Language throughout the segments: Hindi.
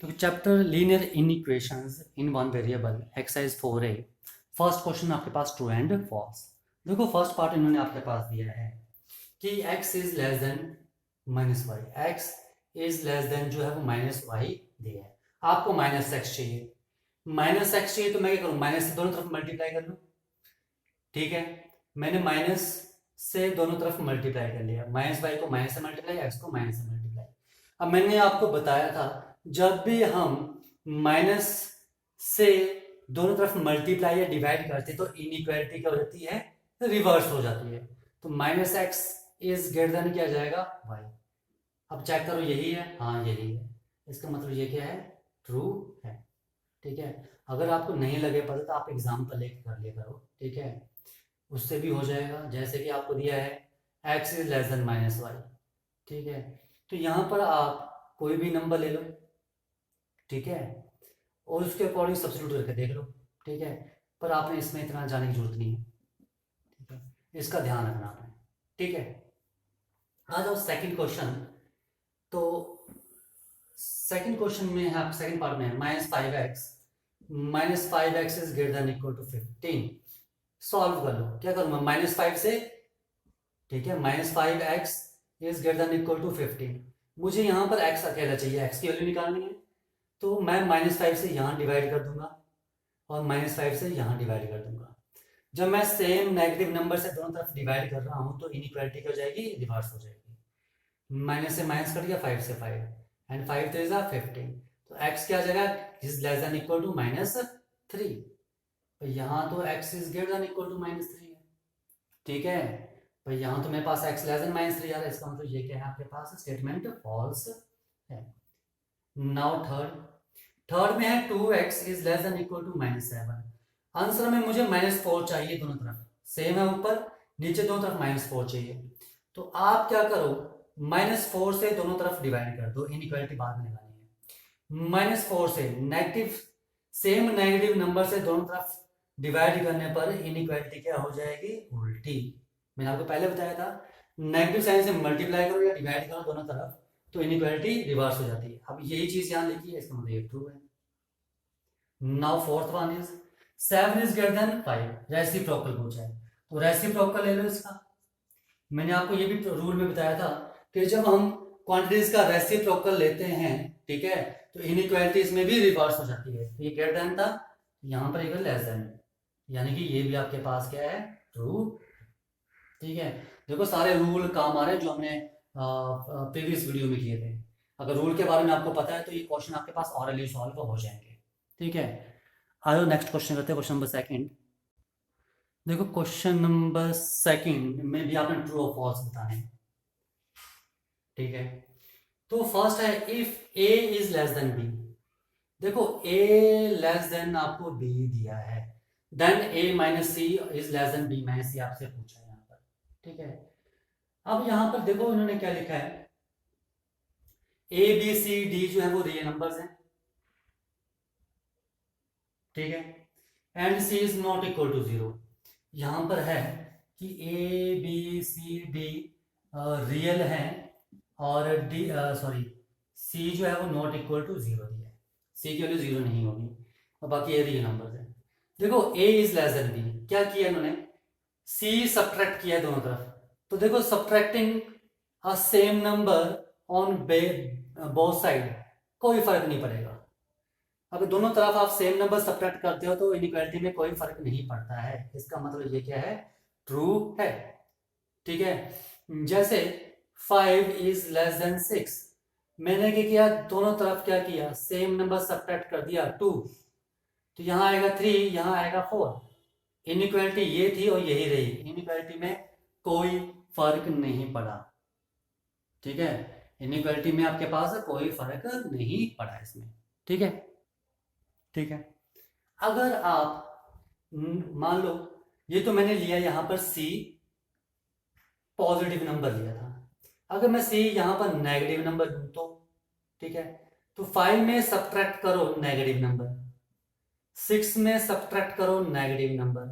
तो chapter linear inequations in one variable exercise 4A first question आपके पास ट्रू एंड फॉल्स। देखो फर्स्ट पार्ट इन्होंने आपके पास दिया है कि x is less than minus y, x is less than जो है वो माइनस वाई दिया है। आपको माइनस एक्स चाहिए, माइनस एक्स चाहिए तो मैं क्या करूँ, माइनस से दोनों तरफ मल्टीप्लाई कर लूँ। ठीक है, मैंने माइनस से दोनों तरफ मल्टीप्लाई कर लिया, माइनस वाई को माइनस से मल्टीप्लाई, एक्स को माइनस से मल्टीप्लाई। अब मैंने आपको बताया था जब भी हम माइनस से दोनों तरफ मल्टीप्लाई या डिवाइड करते तो इनइक्वालिटी क्या हो जाती है, रिवर्स हो जाती है। तो minus x is greater then क्या जाएगा, वाई। अब चेक करो यही है, हाँ यही है, इसका मतलब ये क्या है, ट्रू है। ठीक है, अगर आपको नहीं लगे पता तो आप एग्जाम्पल लेके कर लिया करो। ठीक है, उससे भी हो जाएगा। जैसे कि आपको दिया है x is less than minus y. ठीक है, तो यहाँ पर आप कोई भी नंबर ले लो, ठीक है, और उसके अकॉर्डिंग सब्स्टिट्यूट करके देख लो। ठीक है, पर आपने इसमें इतना जाने की जरूरत नहीं है। ठीक है, इसका ध्यान रखना आपने। ठीक है, आ जाओ सेकंड क्वेश्चन। तो सेकंड क्वेश्चन में है, सेकंड पार्ट में है minus five x is greater than equal to 15। Solve कर लो, क्या करूंगा, माइनस फाइव से। ठीक है, minus five x is greater than equal to 15। मुझे यहाँ पर x अकेला चाहिए, x की वैल्यू निकालनी है, तो मैं माइनस फाइव से यहाँ डिवाइड कर दूंगा और माइनस फाइव से यहाँ डिवाइड कर दूंगा। जब मैं सेम नेगेटिव नंबर से दोनों तरफ डिवाइड कर रहा हूँ तो इनइक्वालिटी क्या हो जाएगी, रिवर्स हो जाएगी। माइनस से माइनस कट गया, फाइव से फाइव, एंड फाइव थ्री जा 15। तो x क्या आ जाएगा, is less than equal to minus 3। तो यहाँ तो x is greater than equal to minus 3 है। ठीक है, भाई यहाँ तो मेरे पास x लेस देन माइनस 3 आ रहा है, इसका मतलब ये क्या है, आपके पास स्टेटमेंट फॉल्स है। नाउ थर्ड में है 2x is less than equal to minus 7। Answer में मुझे माइनस 4 चाहिए, दोनों तरफ सेम है, ऊपर नीचे दोनों तरफ माइनस 4 चाहिए। तो आप क्या करो, माइनस 4 से दोनों तरफ डिवाइड कर दो, इनइक्वालिटी बाद में लगानी है। माइनस 4 से नेगेटिव, सेम नेगेटिव नंबर से दोनों तरफ डिवाइड करने पर इनइक्वालिटी क्या हो जाएगी, उल्टी। मैंने आपको पहले बताया था, नेगेटिव साइन से मल्टीप्लाई करो या डिवाइड करो दोनों तरफ तो इनइक्वालिटी रिवर्स हो जाती है। अब यही चीज यहां लिखी है, इसका मतलब ये ट्रू है। Now fourth one is 7 is greater then 5, reciprocal पूछा है, तो रेसिप्रोकल ले लो इसका। मैंने आपको ये भी रूल में बताया था कि जब हम क्वांटिटीज का रेसिप्रोकल लेते हैं, ठीक है, तो इनइक्वालिटी इसमें भी रिवर्स हो जाती है। तो ये ग्रेटर देन था, यहाँ पर इक्वल लेस देन, यानी कि ये भी आपके पास क्या है, ट्रू। ठीक है, देखो सारे रूल काम आ रहे हैं जो हमने प्रीवियस वीडियो में किए थे। अगर रूल के बारे में आपको पता है तो ये क्वेश्चन आपके पास ऑरली सॉल्व हो जाएंगे। ठीक है, आयो नेक्स्ट क्वेश्चन करते हैं, क्वेश्चन नंबर सेकंड। देखो क्वेश्चन नंबर सेकंड में भी आपने ट्रू और फॉल्स बताने हैं। ठीक है, तो फर्स्ट है if a is less than b. देखो ए लेस देन आपको बी दिया है, then a minus c is less than b minus c आपसे पूछा है यहाँ पर। ठीक है, अब यहां पर देखो इन्होंने क्या लिखा है, ए बी सी डी जो है वो रियल नंबर्स हैं। ठीक है, and C is not equal to 0। यहां पर है कि A B C D real है और डी सॉरी सी जो है वो नॉट इक्वल टू 0 दिया है, सी की वैल्यू 0 नहीं होगी और बाकी ये रियल नंबर्स हैं। देखो ए इज लेस देन बी, क्या किया इन्होंने, सी सब्ट्रैक्ट किया है दोनों तरफ। तो देखो subtracting a same number on both side कोई फर्क नहीं पड़ेगा। अगर दोनों तरफ आप सेम नंबर सब्ट्रैक्ट करते हो तो इनइक्वालिटी में कोई फर्क नहीं पड़ता है, इसका मतलब ये क्या है, ट्रू है। ठीक है, जैसे 5 इज लेस देन 6, मैंने क्या किया, दोनों तरफ क्या किया, सेम नंबर सब्ट्रैक्ट कर दिया 2, तो यहां आएगा 3, यहां आएगा 4। इनइक्वालिटी ये थी और यही रही, इनइक्वालिटी में कोई फर्क नहीं पड़ा। ठीक है, इनइक्वालिटी में आपके पास कोई फर्क नहीं पड़ा इसमें। ठीक है, ठीक है, अगर आप मान लो, ये तो मैंने लिया यहां पर सी पॉजिटिव नंबर लिया था, अगर मैं सी यहां पर नेगेटिव नंबर लूं तो, ठीक है, तो 5 में सब्ट्रैक्ट करो नेगेटिव नंबर, 6 में सब्ट्रैक्ट करो नेगेटिव नंबर,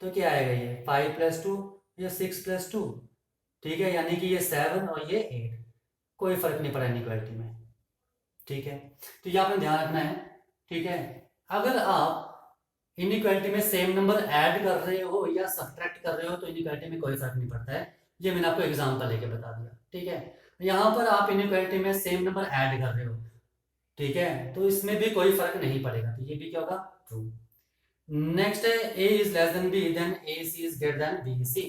तो क्या आएगा, ये 5 प्लस 2 या 6 प्लस 2। ठीक है, यानी कि ये 7 और ये 8, कोई फर्क नहीं पड़ा इनइक्वालिटी में। ठीक है, तो ये आपने ध्यान रखना है। ठीक है, अगर आप इनइक्वालिटी में सेम नंबर ऐड कर रहे हो या सब्ट्रैक्ट कर रहे हो तो इनइक्वालिटी में कोई फर्क नहीं पड़ता है। ये मैंने आपको एग्जांपल लेके बता दिया। ठीक है, यहाँ पर आप इनइक्वालिटी में सेम नंबर ऐड कर रहे हो, ठीक है, तो इसमें भी कोई फर्क नहीं पड़ेगा, तो ये भी क्या होगा, ट्रू। नेक्स्ट है a is less than b then ac is greater than bc।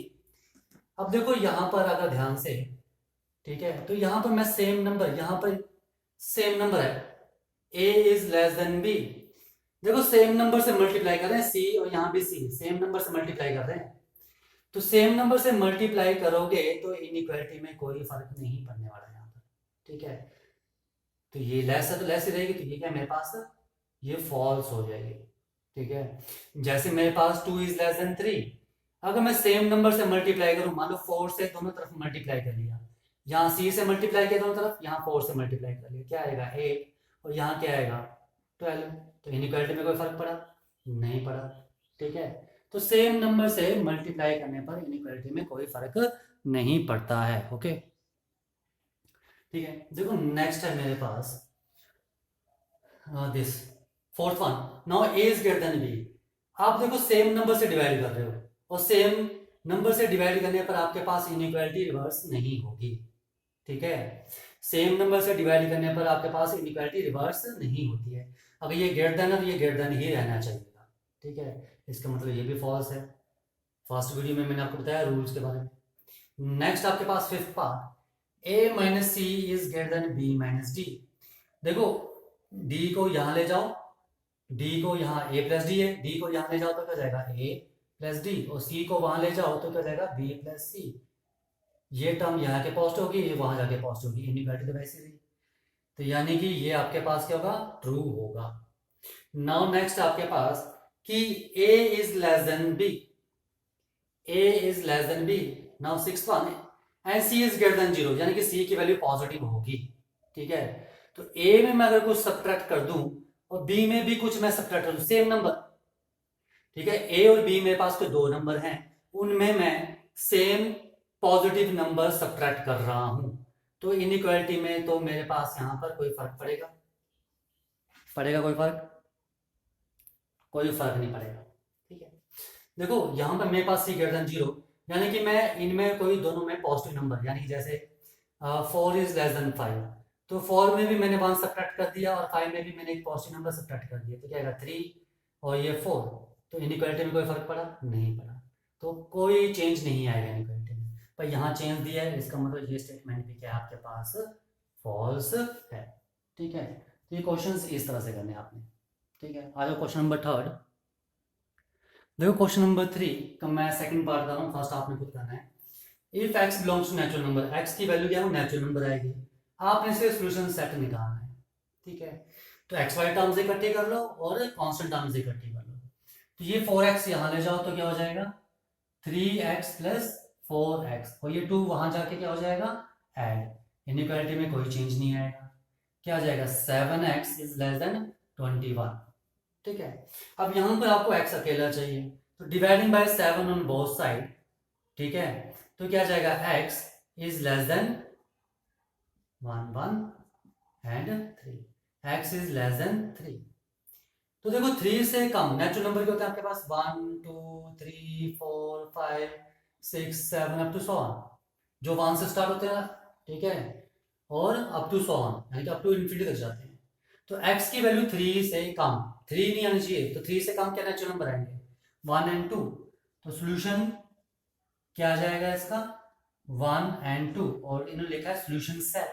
अब देखो यहाँ पर अगर ध्यान से, ठीक है, तो यहाँ पर मैं सेम नंबर, यहाँ पर सेम नंबर है a is less than b। देखो सेम नंबर से मल्टीप्लाई कर रहे हैं c और यहाँ भी c सेम नंबर से मल्टीप्लाई कर रहे हैं, तो सेम नंबर से मल्टीप्लाई करोगे तो इनइक्वालिटी में कोई फर्क नहीं पड़ने वाला है यहाँ पर। ठीक है, तो ये लेस है तो लेस ही रहेगी, तो ये क्या मेरे पास ये फॉल्स हो जाएगी। ठीक है, जैसे मेरे पास 2 इज लेस देन 3, अगर मैं सेम नंबर से मल्टीप्लाई करूं, मान लो 4 से दोनों तरफ मल्टीप्लाई कर लिया, यहाँ c से मल्टीप्लाई किया दोनों तरफ, यहाँ 4 से मल्टीप्लाई कर लिया, क्या आएगा 8 और यहाँ क्या आएगा 12, तो इनइक्वालिटी में कोई फर्क पड़ा नहीं पड़ा। ठीक है, तो सेम नंबर से मल्टीप्लाई करने पर इनइक्वालिटी में कोई फर्क नहीं पड़ता है। ओके, ठीक है, देखो नेक्स्ट है मेरे पास this fourth one, now a is greater than b। आप देखो सेम नंबर से डिवाइड कर रहे हो और सेम नंबर से डिवाइड करने पर आपके पास इनइक्वालिटी रिवर्स नहीं होगी। ठीक है, सेम नंबर से डिवाइड करने पर आपके पास इनइक्वालिटी रिवर्स नहीं होती है। अगर ये ग्रेटर देन है तो ये ग्रेटर देन ही रहना चाहिए। ठीक है, इसका मतलब ये भी फॉल्स है। फर्स्ट वीडियो में मैंने आपको बताया रूल्स के बारे में। नेक्स्ट आपके पास fifth part, a minus c is greater than b minus d. देखो d को यहां ले जाओ, d को यहाँ a प्लस डी है, d को यहां ले जाओ तो क्या जाएगा a प्लस डी, और c को वहां ले जाओ तो क्या जाएगा b प्लस सी। ये टर्म यहाँ के पॉजिटिव होगी, ये वहां जाके पॉजिटिव होगी, इनइक्वालिटी तो वैसे रही, तो यानी कि ये आपके पास क्या होगा, ट्रू होगा। नाउ नेक्स्ट आपके पास कि a is less than b, a is less than b। Now sixth one and c is greater then 0, यानी कि c की वैल्यू पॉजिटिव होगी। ठीक है, तो a में मैं अगर कुछ सब्ट्रैक्ट कर दूं और b में भी कुछ मैं सब्ट्रैक्ट कर दूं, सेम नंबर, ठीक है, a और b मेरे पास कोई दो नंबर हैं, उनमें मैं सेम पॉजिटिव नंबर सब्ट्रैक्ट कर रहा हूं, तो इनइक्वालिटी में तो मेरे पास यहां पर कोई फर्क पड़ेगा कोई फर्क नहीं पड़ेगा। ठीक है, देखो यहां पर मेरे पास c ग्रेटर देन 0, यानी कि मैं इनमें कोई दोनों में पॉजिटिव नंबर, यानी कि जैसे 4 इज लेस देन 5, तो 4 में भी मैंने 1 सब्ट्रैक्ट कर दिया और 5 में भी मैंने एक पॉजिटिव नंबर सब्ट्रैक्ट कर दिया, तो क्या आएगा 3 और ये 4, तो इनइक्वालिटी में कोई फर्क पड़ा नहीं पड़ा, तो कोई चेंज नहीं आएगा इनइक्वालिटी में। पर यहाँ चेंज दिया है, इसका मतलब ये स्टेटमेंट भी क्या आपके पास फॉल्स है। ठीक है, तो ये क्वेश्चन इस तरह से करने आपने। ठीक है, आ जाओ क्वेश्चन नंबर थर्ड। देखो क्वेश्चन नंबर 3 का मैं सेकंड पार्ट कर रहा हूँ, फर्स्ट आपने खुद करना है। If x belongs to natural number, x की वैल्यू क्या है, नेचुरल नंबर आएगी, आपने इसके सॉल्यूशन सेट निकालना है। ठीक है, तो एक्स वाई टर्म्स इकट्ठे कर लो और कांस्टेंट टर्म्स इकट्ठे कर लो, तो ये 4x यहाँ ले जाओ तो क्या हो जाएगा 3x प्लस 4x, और ये 2 वहां जाके क्या हो जाएगा ऐड, इनइक्वालिटी में कोई चेंज नहीं आएगा, क्या आ जाएगा 7x इज लेस देन 21। ठीक है, अब यहां पर आपको x अकेला चाहिए, तो dividing by 7 on both side, ठीक है, तो क्या जाएगा x is less then 1 and 3, x is less then 3। तो देखो 3 से कम नेचुरल नंबर के होते हैं आपके पास 1 2 3 4 5 6 7 अप टू 100 जो 1 से स्टार्ट होते हैं। ठीक है, और अप टू 100 यानी कि अप टू इन्फिनिटी तक जाते हैं, तो x की वैल्यू 3 से कम, 3 नहीं आनी चाहिए, तो 3 से कम क्या नेचुरल नंबर आएंगे 1 एंड 2, तो सॉल्यूशन क्या आ जाएगा इसका 1 एंड 2, और इन्होंने लिखा है सॉल्यूशन सेट,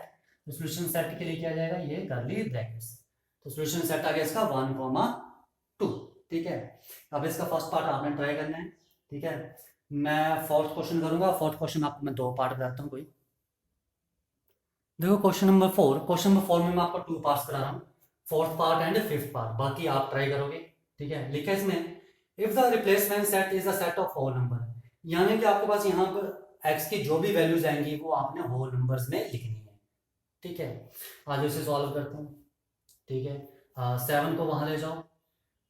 तो सॉल्यूशन सेट के लिए क्या आ जाएगा ये कर्ली ब्रैकेट्स, तो सॉल्यूशन सेट आ गया इसका 1, 2। ठीक है, अब इसका फर्स्ट पार्ट आपने ट्राई करना है। ठीक है, मैं फोर्थ क्वेश्चन करूंगा, फोर्थ क्वेश्चन आपको मैं 2 पार्ट बताता हूँ कोई। देखो क्वेश्चन नंबर 4 में मैं आपको 2 पार्ट्स करा रहा हूँ, fourth part and fifth part, बाकी आप ट्राई करोगे। ठीक है, लिखा है इसमें if the replacement set is the set of whole number, यानी कि आपके पास यहाँ पर x की जो भी वैल्यूज आएंगी वो आपने होल नंबर्स में लिखनी है। ठीक है, आज इसे सॉल्व करते हैं। ठीक है, 7 को वहां ले जाओ,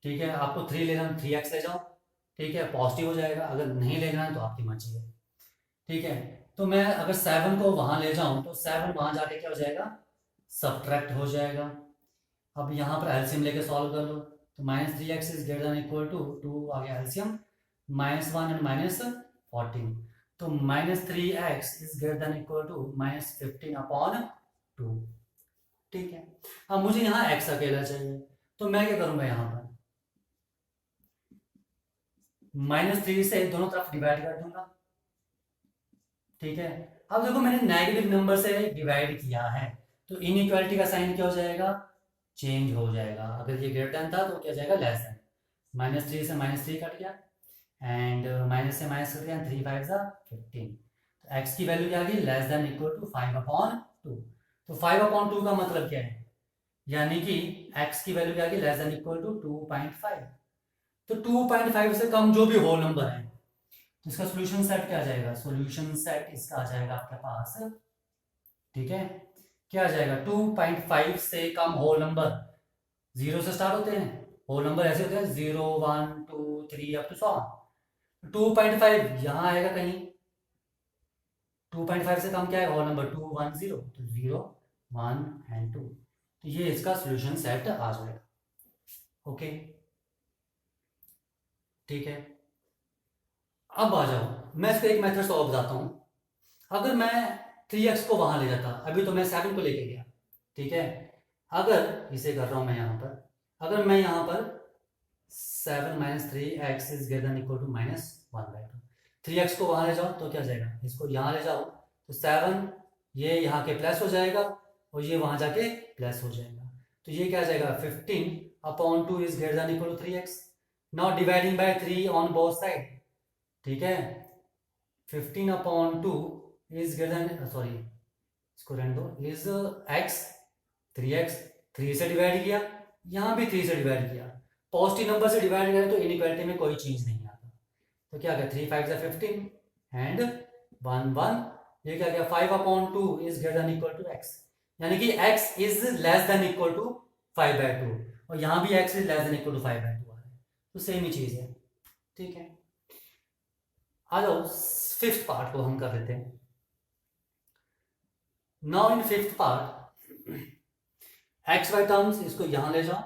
ठीक है, आपको 3 लेना है 3x ले जाओ, ठीक है, पॉजिटिव हो जाएगा, अगर नहीं लेना है तो आपकी मर्जी है। ठीक है, तो मैं अगर 7 को वहां ले जाऊं तो 7 वहां जाके क्या हो जाएगा सब्ट्रैक्ट हो जाएगा। अब यहाँ पर एलसीएम लेके सॉल्व कर लो, तो -3x is greater than equal to 2 आ गया एलसीएम, -1 एंड -14, तो -3x is greater than equal to -15/2। ठीक है, अब मुझे यहाँ x अकेला चाहिए, तो मैं क्या करूंगा, यहाँ पर -3 से दोनों तरफ डिवाइड कर दूंगा। ठीक है, अब देखो मैंने नेगेटिव नंबर से डिवाइड किया है, तो इनइक्वालिटी का साइन क्या हो जाएगा, चेंज हो जाएगा। अगर ये ग्रेटर देन था तो क्या जाएगा, लेस देन। -3 से -3 कट गया, एंड माइनस से माइनस कट गया, 3 5 15, तो x की वैल्यू क्या आ गई, लेस देन इक्वल टू 5/2। तो 5/2 का मतलब क्या है, यानी कि x की वैल्यू क्या आ गई, लेस देन इक्वल टू 2.5। तो 2.5 से कम जो भी होल नंबर है, तो इसका सॉल्यूशन सेट क्या आ जाएगा, सॉल्यूशन सेट इसका आ जाएगा आपके पास, ठीक है, क्या आ जाएगा, 2.5 से कम होल नंबर 0 से स्टार्ट होते हैं, होल नंबर ऐसे होते हैं 0 1 2 3 अप टू 100। 2.5 यहाँ आएगा कहीं, 2.5 से कम क्या है, होल नंबर 2 1 0, तो 0 1 एंड 2, तो ये इसका सॉल्यूशन सेट आ जाएगा। ओके, ठीक है, अब आ जाओ, मैं इसको एक मेथड से और बताता हूं। अगर मैं 3x को वहां ले जाता, अभी तो मैं 7 को लेके गया, ठीक है, अगर इसे कर रहा हूं मैं यहाँ पर, अगर मैं यहाँ पर 7 - 3x is greater than equal to -1/2, 3x को वहां ले जाओ तो क्या जाएगा, इसको यहाँ ले जाओ तो 7 ये यहाँ के प्लस हो जाएगा और ये वहां जाके प्लस हो जाएगा, तो ये क्या आ जाएगा, 15/2 is greater than equal to 3x। Now dividing by 3 on both side, ठीक है, 15/2 इज ग्रेटर देन, सॉरी इसको रहने दो, इज x, 3x, 3 से डिवाइड किया, यहाँ भी 3 से डिवाइड किया, पॉजिटिव नंबर से डिवाइड करें तो इनइक्वालिटी में कोई चेंज नहीं आता, तो क्या गया, 3 5 15 एंड 1 1, ये क्या गया, 5/2 is greater than equal to x, यानी कि x is less than equal to 5/2, और यहाँ भी x is less than equal to 5/2 आ रहा है, तो सेम ही चीज है। ठीक है, आ जाओ फिफ्थ पार्ट को हम कर लेते हैं। Now in fifth part, X Y terms, इसको यहां ले जाओ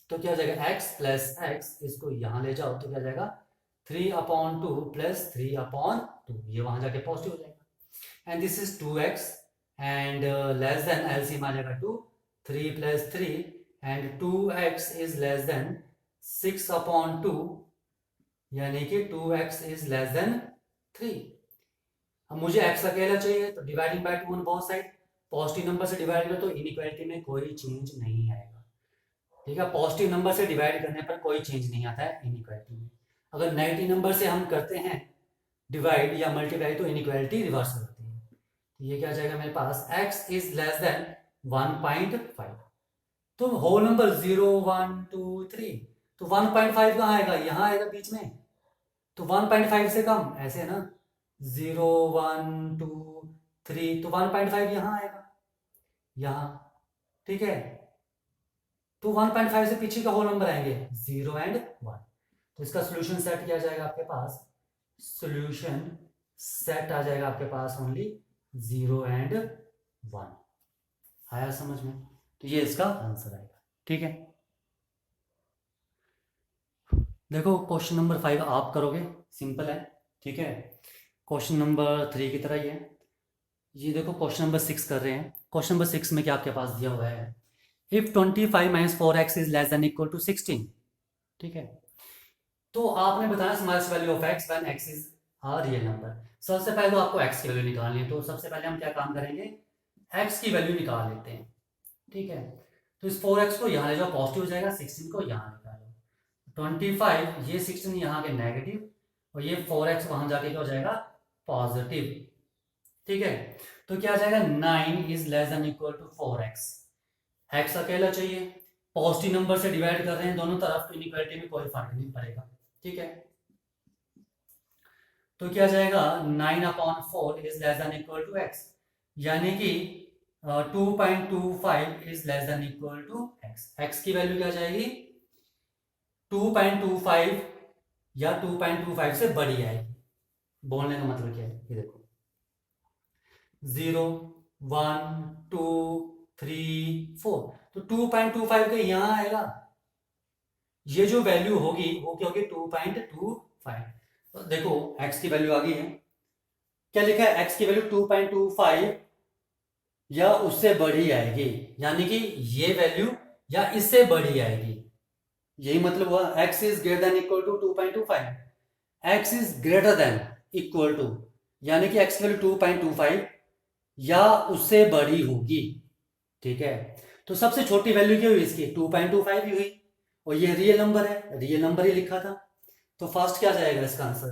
तो क्या हो जाएगा, x प्लस एक्स, इसको यहां ले जाओ तो क्या जाएगा, 3/2 प्लस 3/2, ये वहां जाके पॉजिटिव हो जाएगा, and this is 2x and less than, LCM आ जाएगा 2, 3 plus 3 and 2x is less than 6/2, यानी कि 2x इज लेस देन 3। अब मुझे x अकेला चाहिए, तो dividing by 2 on both side, positive number से डिवाइड करो तो इनइक्वालिटी में कोई चेंज नहीं आएगा। ठीक है, पॉजिटिव नंबर से डिवाइड करने पर कोई चेंज नहीं आता है इनइक्वालिटी में। अगर नेगेटिव नंबर से हम करते हैं डिवाइड या मल्टीप्लाई तो इनइक्वालिटी रिवर्स हो जाती है। तो ये क्या जाएगा मेरे पास, x इज लेस देन 1.5, तो होल नंबर 0 1 2 3, तो 1.5 कहाँ आएगा, यहाँ आएगा बीच में, तो 1.5 से कम, ऐसे है ना, 0 1 2 3, तो 1.5 यहाँ आएगा, यहाँ, ठीक है, तो 1.5 से पीछे का होल नंबर आएंगे 0 एंड 1, तो इसका सोल्यूशन सेट क्या जाएगा आपके पास, सोल्यूशन सेट आ जाएगा आपके पास ओनली 0 एंड 1। आया समझ में, तो ये इसका आंसर आएगा। ठीक है, देखो क्वेश्चन नंबर 5 आप करोगे, सिंपल है। ठीक है, क्वेश्चन नंबर 3 की तरह ही है। ये देखो क्वेश्चन नंबर 6 कर रहे हैं। क्वेश्चन नंबर 6 में क्या आपके पास दिया हुआ है, if 25 - 4x is less than equal to 16। ठीक है, तो आपने बताया smallest value of x when x is a real number. सबसे पहले तो आपको x की वैल्यू निकालनी है, तो सबसे पहले हम क्या काम करेंगे, x की वैल्यू निकाल लेते हैं। ठीक है, तो इस 4x को यहाँ ले जाओ, पॉजिटिव हो जाएगा, 16 को यहाँ निकालो, 25, ये 16 यहाँ के नेगेटिव, और ये 4x वहां जाके क्या हो जाएगा, पॉजिटिव। ठीक है, तो क्या आ जाएगा, 9 is less than equal to 4x, x अकेला चाहिए, पॉजिटिव नंबर से डिवाइड कर रहे हैं दोनों तरफ, तो इनइक्वालिटी में कोई फर्क नहीं पड़ेगा। ठीक है, तो क्या जाएगा, 9/4 is less than equal to x, यानी कि 2.25 is less than equal to x। x की वैल्यू क्या जाएगी, 2.25 या 2.25 से बड़ी आएगी। बोलने का मतलब क्या है, ये देखो 0 1 2 3 4। तो 2.25 का यहाँ आएगा, ये जो वैल्यू होगी वो क्या होगी 2.25। तो देखो x की वैल्यू आ गई है, क्या लिखा है x की वैल्यू 2.25 या उससे बड़ी आएगी, यानी कि ये वैल्यू या इससे बड़ी आएगी, यही मतलब हुआ x is greater than equal to 2.25, x is greater than equal to, यानी कि x की वैल्यू 2.25 या उससे बड़ी होगी। ठीक है, तो सबसे छोटी वैल्यू क्या हुई इसकी 2.25 ही हुई, और ये रियल नंबर है, रियल नंबर ही लिखा था, तो फर्स्ट क्या जाएगा इसका आंसर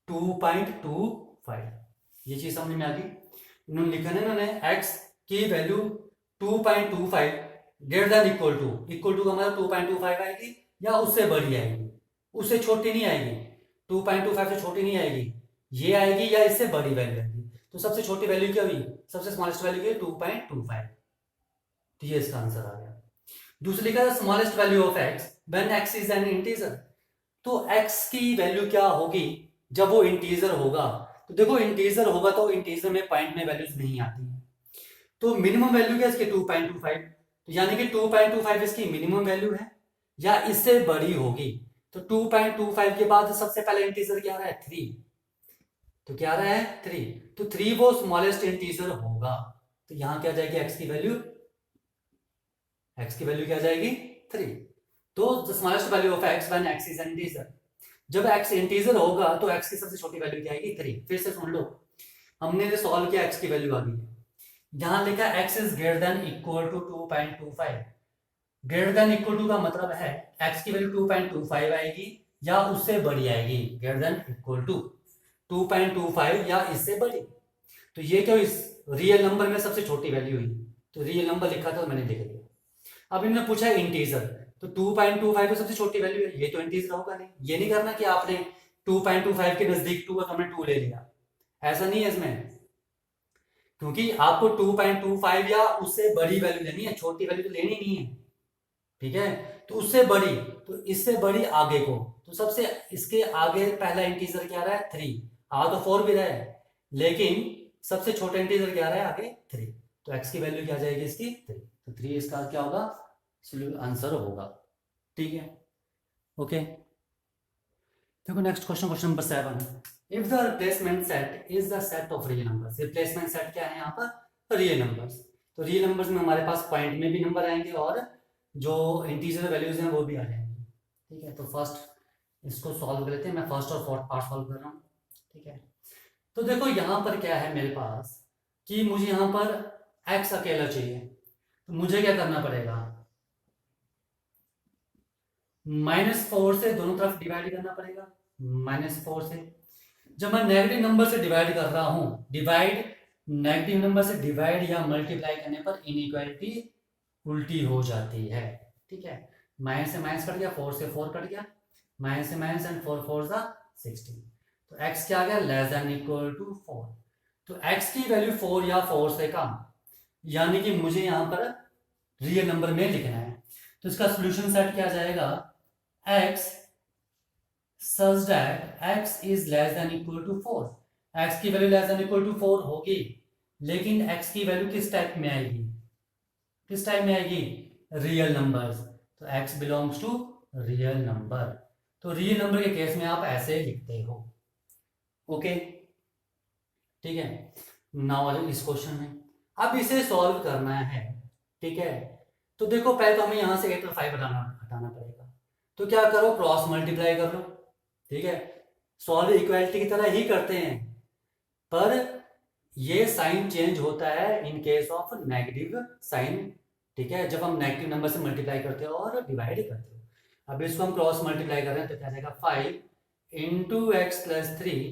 2.25। ये चीज समझ में आ गई। इन्होंने लिखा है ना x की value 2.25 greater than equal to का मतलब 2.25 आएगी या उससे बड़ी आएगी, उससे छोटी नहीं आएगी, 2.25 से छोटी नहीं आएगी, ये आएगी या इससे बड़ी वैल्यू आएगी। तो सबसे छोटी वैल्यू क्या हुई, सबसे स्मॉलेस्ट वैल्यू क्या 2.25, तो ये इसका आंसर आ गया। दूसरी लिखा है smallest value of x when x is an integer, तो x की वैल्यू क्या होगी जब वो इंटीजर होगा। तो देखो इंटीजर होगा तो इंटीजर में पॉइंट में वैल्यूज नहीं आती है, तो मिनिमम वैल्यू क्या इसकी 2.25, तो यानी कि 2.25 इसकी मिनिमम वैल्यू है या इससे बड़ी होगी। तो 2.25 के बाद सबसे पहले इंटीजर क्या आ रहा है 3, तो क्या आ रहा है 3, तो 3 वो स्मॉलेस्ट इंटीजर होगा, तो यहां क्या जाएगी x की वैल्यू, x की वैल्यू क्या जाएगी 3। तो the smallest value of x when x is an integer, जब x इंटीजर होगा तो x की सबसे छोटी वैल्यू क्या आएगी 3। फिर से सुन लो, हमने सॉल्व किया x की वैल्यू आ गई है, यहां लिखा x is greater than equal to 2.25, greater than equal to का मतलब है x की वैल्यू 2.25 आएगी या उससे बड़ी आएगी, ग्रेटर देन इक्वल टू 2.25 या इससे बड़ी। तो ये क्या इस रियल नंबर में सबसे छोटी वैल्यू हुई, तो रियल नंबर लिखा था मैंने लिख दिया। अब इन्होंने पूछा इंटीजर, तो 2.25 तो सबसे छोटी वैल्यू है, ये तो इंटीजर होगा नहीं, ये नहीं करना कि आपने 2.25 के नजदीक 2 का तो हमने 2 ले लिया, ऐसा नहीं है इसमें, क्योंकि आपको 2.25 या उससे बड़ी वैल्यू लेनी है, छोटी वैल्यू तो लेनी नहीं है। ठीक है, तो उससे बड़ी, तो इससे बड़ी आगे को, तो सबसे इसके आगे पहला इंटीजर क्या रहा है 3, आ तो 4 भी रहा है, लेकिन सबसे छोटा इंटीजर क्या रहा है आगे 3, तो x की वैल्यू क्या जाएगी इसकी 3, तो 3 इसका क्या होगा आंसर होगा। ठीक है, ओके। देखो next question, question number 7, if the replacement set is the set of real numbers, replacement set क्या है यहाँ पर रियल नंबर्स, तो रियल नंबर्स में हमारे पास पॉइंट में भी नंबर आएंगे और जो इंटीजर वैल्यूज हैं वो भी आ जाएंगी। ठीक है, तो फर्स्ट इसको सॉल्व कर लेते हैं, मैं फर्स्ट और फोर्थ पार्ट सॉल्व कर रहा हूँ। ठीक है, तो देखो यहाँ पर क्या है मेरे पास कि मुझे यहाँ पर x अकेला चाहिए, तो मुझे क्या करना पड़ेगा -4 से दोनों तरफ डिवाइड करना पड़ेगा, -4 से। जब मैं नेगेटिव नंबर से डिवाइड कर रहा हूं, डिवाइड नेगेटिव नंबर से डिवाइड या मल्टीप्लाई करने पर इनइक्वालिटी उल्टी हो जाती है। ठीक है, माइनस से माइनस कट गया, 4 से 4 कट गया, माइनस से माइनस एंड 4 4 16, तो x क्या आ गया लेस देन इक्वल टू 4, तो x की वैल्यू 4 या 4 से कम, यानी कि मुझे यहां पर रियल नंबर में लिखना है, तो इसका सोल्यूशन सेट क्या जाएगा x such that x is less than equal to 4, x की value less than equal to 4 होगी, लेकिन x की वैल्यू किस टाइप में आएगी, किस टाइप में आएगी रियल नंबर्स, तो x belongs to real number, तो रियल नंबर के केस में आप ऐसे लिखते हो। ओके, ठीक है, नाउ इस क्वेश्चन में अब इसे सॉल्व करना है। ठीक है, तो देखो पहले तो हमें यहां से 8 और 5 हटाना पड़ेगा, तो क्या करो क्रॉस मल्टीप्लाई कर लो। ठीक है, सॉल्व इक्वालिटी की तरह ही करते हैं, पर ये साइन चेंज होता है in case of negative sign. ठीक है, जब हम नेगेटिव नंबर से मल्टीप्लाई करते हो और डिवाइड करते हो। अब इसको हम क्रॉस मल्टीप्लाई कर रहे हैं, तो क्या जाएगा 5 into x plus 3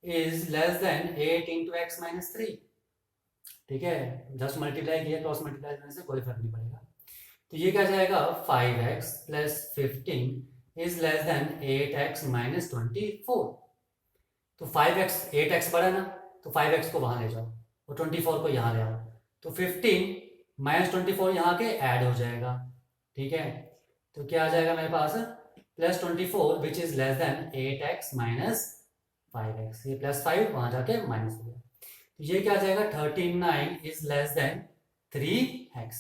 is less then 8 into x minus 3। ठीक है, जस्ट मल्टीप्लाई किया, क्रॉस मल्टीप्लाई करने से कोई फर्क नहीं पड़ेगा, तो ये क्या जाएगा 5x plus 15 is less than 8x minus 24। तो 5x 8x बड़ा ना, तो 5x को वहां ले जाओ और 24 को यहाँ ले आओ, तो 15 माइनस 24 यहाँ के ऐड हो जाएगा। ठीक है, तो क्या आ जाएगा मेरे पास plus 24 which is less than 8x minus 5x, ये प्लस 5 वहां जाके माइनस हो गया, तो ये क्या आ जाएगा 39 इज लेस देन 3x।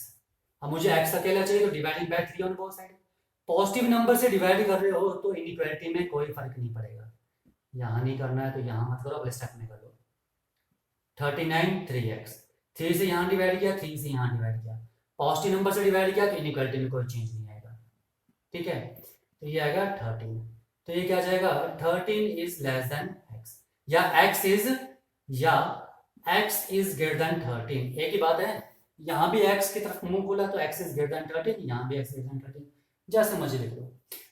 अब मुझे x अकेला चाहिए तो dividing by 3 on both side. Positive number से डिवाइड कर रहे हो तो इनइक्वालिटी में कोई फर्क नहीं पड़ेगा, यहाँ नहीं करना है तो यहाँ मत करो, अगले स्टेप में कर लो। 39 3x, 3 से यहाँ डिवाइड किया, 3 से यहाँ डिवाइड किया, पॉजिटिव नंबर से डिवाइड किया तो इनइक्वालिटी में कोई चेंज नहीं आएगा। ठीक है, तो ये आएगा 13। तो ये क्या जाएगा, 13 इज लेस देन x, या x इज ग्रेटर देन 13। एक ही बात है, यहाँ भी x की तरफ मुंह खोला तो x इज ग्रेटर देन 13, यहाँ भी x ग्रेटर देन 13, जैसे मर्जी लिख लो।